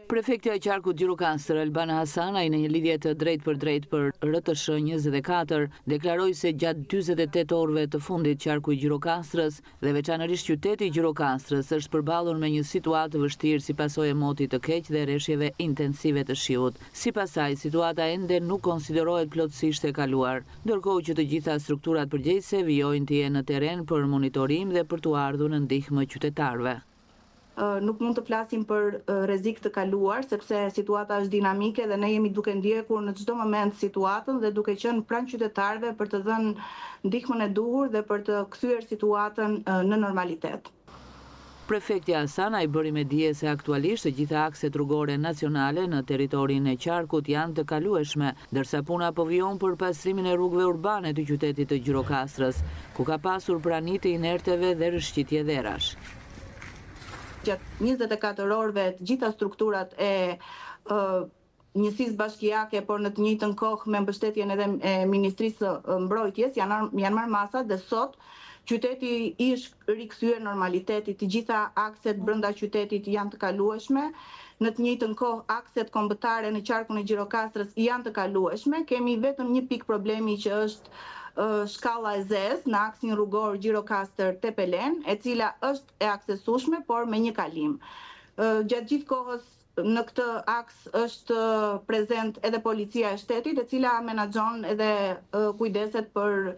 Prefektja e qarkut Gjirokastër Albana Hasanaj në një lidhje të drejt për RTS 24 deklaroi se gjatë 48 orëve të fundit qarku i Gjirokastrës dhe veçanërisht qyteti i Gjirokastrës është përballur me një situatë të vështirë si pasojë e motit të keq dhe rreshjeve intensive të shiut. Sipas saj, situata ende nuk konsiderohet plotësisht e kaluar, ndërkohë që të gjitha strukturat përgjegjëse vijojnë të jenë në terren për monitorim dhe për t'u ardhur në ndihmë qytetarëve. Nuk mund të flasim për rrezik të kaluar, sepse situata është dinamike dhe ne jemi duke ndjekur në çdo moment situatën dhe duke qenë pranë qytetarëve për të dhënë ndihmën e duhur dhe për të kthyer situatën në normalitet. Prefektja Hasanaj bëri me dije se aktualisht të gjitha akset rrugore nacionale në territorin e qarkut janë të kalueshme, ndërsa puna po vijon për pastrimin e rrugëve urbane të qytetit të Gjirokastrës, ku ka pasur prani të inerteve dhe rrëshqitje dherash. Gjatë 24 orëve të gjitha strukturat e njësisë bashkiake, por në të njëjtën kohë me mbështetjen edhe e Ministrisë së Mbrojtjes janë marrë masat dhe sot qyteti është rikthyer normaliteti, të gjitha akset brenda qytetit janë të kalueshme. Në të njëjtën kohë akset kombëtare në qarkun e Gjirokastrës janë të kalueshme. Kemi vetëm një pikë problemi që është shkalla e zezë në aksin rrugor Gjirokastër-Tepelen, e cila është e aksesueshme, por me një kalim. Gjatë gjithë kohës në këtë aks është prezent edhe policia e shtetit, e cila menaxhon edhe kujdeset për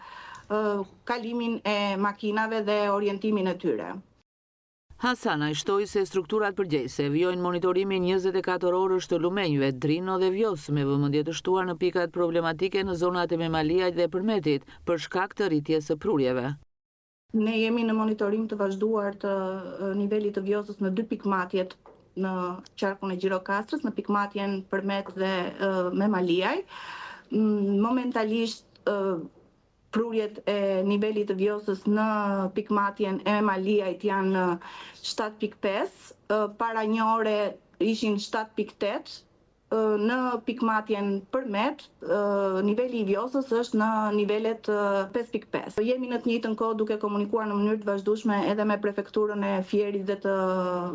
kalimin e makinave dhe orientimin e tyre. Hasanaj shtoi se strukturat përgjegjëse vijojnë monitorimin 24 orësh të lumenjve, Drino dhe Vjos, me vëmendje të shtuar në pikat problematike në zonat e Memaliajt dhe Përmetit për shkak të rritjes së prurjeve. Ne jemi në monitorim të vazhduar të nivelit të Vjosës në 2 pikmatjet në qarkun e Gjirokastrës, në pikmatjen Përmet dhe Memaliaj. Momentalisht prurjet e nivelit të Vjosës në pikmatjen e Memaliajt janë 7.5, para një ore ishin 7.8, në pikmatjen Përmet, niveli i Vjosës është në nivelet 5.5. Jemi në të njëjtën kohë duke komunikuar në mënyrë të vazhdueshme edhe me prefekturën e Fierit dhe të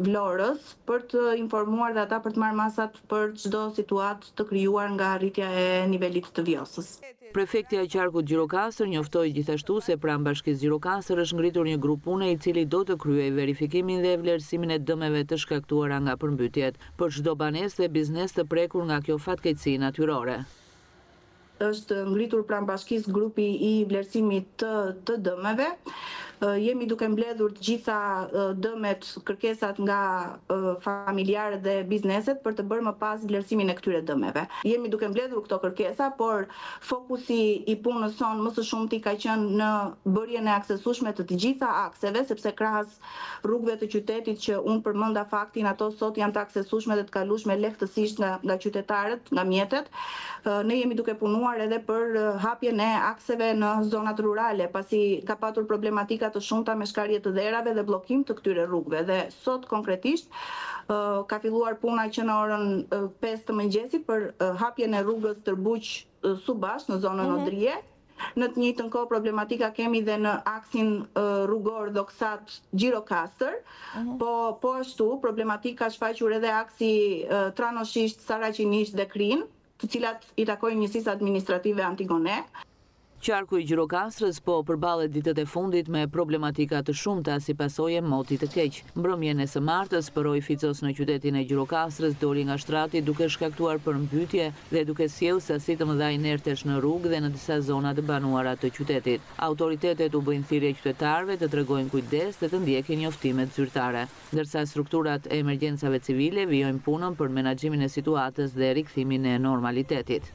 Vlorës për të informuar dhe ata për të marrë masat për çdo situatë të krijuar nga rritja e nivelit të Vjosës. Prefektja e qarkut Gjirokastër njoftoi gjithashtu se pranë bashkisë Gjirokastër është ngritur një grup pune i cili do të kryejë verifikimin dhe vlerësimin e dëmeve të shkaktuara nga përmbytjet për çdo banesë dhe biznes të prekur nga kjo fatkeqësi natyrore. Është ngritur pranë bashkisë grupi i vlerësimit të dëmeve. Jemi duke mbledhur të gjitha dëmet, kërkesat nga familjarët dhe bizneset për të bërë më pas vlerësimin e këtyre dëmeve. Jemi duke mbledhur këto kërkesa, por fokusi i punës sonë më së shumti ka qenë në bërjen e aksesueshme të gjitha akseve, sepse krahas rrugëve të qytetit që unë përmenda faktin, ato sot janë të aksesueshme dhe të kalueshme lehtësisht nga qytetarët, nga mjetet. Ne jemi duke punuar edhe për hapjen e akseve në zonat rurale, pasi ka patur problematika të shumta me shkarje të dherave dhe bllokim të këtyre rrugëve. Dhe sot konkretisht ka filluar puna që në orën 5 të mëngjesit për hapjen e rrugës Tërbuq-Subash në zonën Odrije. Në të njëjtën kohë problematika kemi dhe në aksin rrugor Doksat-Gjirokastër, po ashtu problematika ka shfaqur edhe aksi Tranoshisht-Saraqinisht dhe Krin, të cilat i takojnë njësisë administrative Antigone. Qarku i Gjirokastrës po përballet ditët e fundit me problematika të shumta si pasojë e motit të keq. Mbrëmjen e së martës, Përoj Ficos në qytetin e Gjirokastrës doli nga shtrati duke shkaktuar përmbytje dhe duke sjellë sasi të mëdha inertesh në rrugë dhe në disa zona të banuara të qytetit. Autoritetet u bëjnë thirrje qytetarëve të tregojnë kujdes dhe të ndjekin njoftimet zyrtare, ndërsa strukturat e emergjencave civile vijojnë punën për menaxhimin e situatës dhe rikthimin e normalitetit.